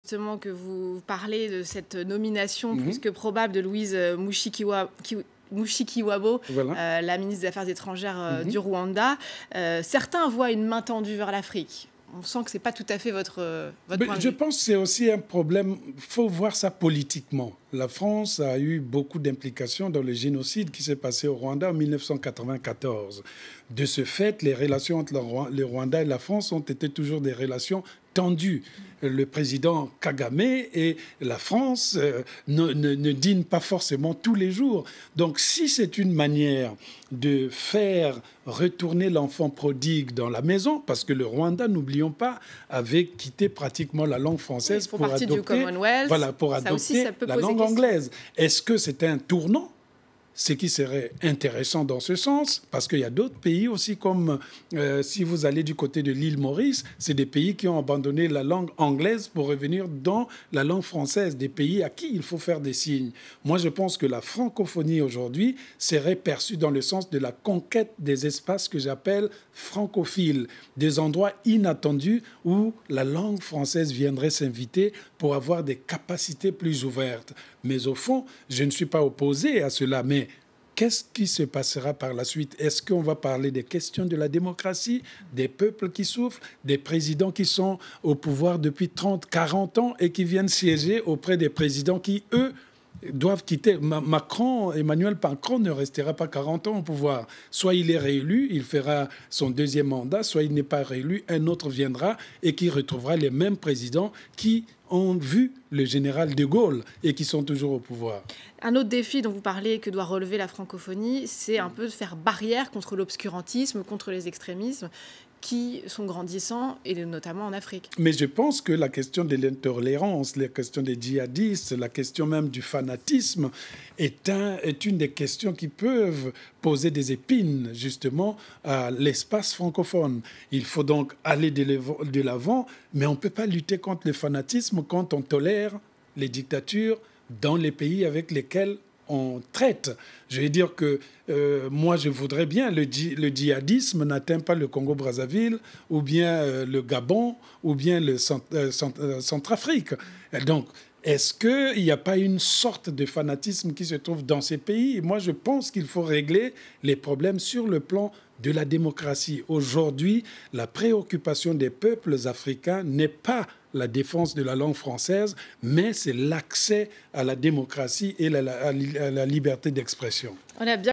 justement que vous parlez de cette nomination plus que probable de Louise Mushikiwabo, voilà. la ministre des Affaires étrangères du Rwanda. Certains voient une main tendue vers l'Afrique. On sent que ce n'est pas tout à fait votre point de vue. Je pense que c'est aussi un problème, il faut voir ça politiquement. La France a eu beaucoup d'implications dans le génocide qui s'est passé au Rwanda en 1994. De ce fait, les relations entre le Rwanda et la France ont été toujours des relations tendues. Le président Kagame et la France ne dînent pas forcément tous les jours. Donc si c'est une manière de faire retourner l'enfant prodigue dans la maison, parce que le Rwanda, n'oublions pas, avait quitté pratiquement la langue française pour adopter, la langue anglaise. Est-ce que c'est un tournant ? Ce qui serait intéressant dans ce sens, parce qu'il y a d'autres pays aussi, comme si vous allez du côté de l'île Maurice, c'est des pays qui ont abandonné la langue anglaise pour revenir dans la langue française, des pays à qui il faut faire des signes. Moi, je pense que la francophonie aujourd'hui serait perçue dans le sens de la conquête des espaces que j'appelle francophiles, des endroits inattendus où la langue française viendrait s'inviter pour avoir des capacités plus ouvertes. Mais au fond, je ne suis pas opposé à cela, mais qu'est-ce qui se passera par la suite? Est-ce qu'on va parler des questions de la démocratie, des peuples qui souffrent, des présidents qui sont au pouvoir depuis 30, 40 ans et qui viennent siéger auprès des présidents qui, eux, doivent quitter. Emmanuel Macron ne restera pas 40 ans au pouvoir. Soit il est réélu, il fera son deuxième mandat, soit il n'est pas réélu, un autre viendra et qui retrouvera les mêmes présidents qui ont vu le général de Gaulle et qui sont toujours au pouvoir. Un autre défi dont vous parlez que doit relever la francophonie, c'est un peu de faire barrière contre l'obscurantisme, contre les extrémismes qui sont grandissants, et notamment en Afrique. Mais je pense que la question de l'intolérance, la question des djihadistes, la question même du fanatisme est une des questions qui peuvent poser des épines, justement, à l'espace francophone. Il faut donc aller de l'avant, mais on ne peut pas lutter contre le fanatisme quand on tolère les dictatures dans les pays avec lesquels on traite. Je veux dire que moi, je voudrais bien, le djihadisme n'atteint pas le Congo-Brazzaville, ou bien le Gabon, ou bien le Centrafrique. Donc, est-ce qu'il n'y a pas une sorte de fanatisme qui se trouve dans ces pays? Et moi, je pense qu'il faut régler les problèmes sur le plan de la démocratie. Aujourd'hui, la préoccupation des peuples africains n'est pas la défense de la langue française, mais c'est l'accès à la démocratie et à la liberté d'expression.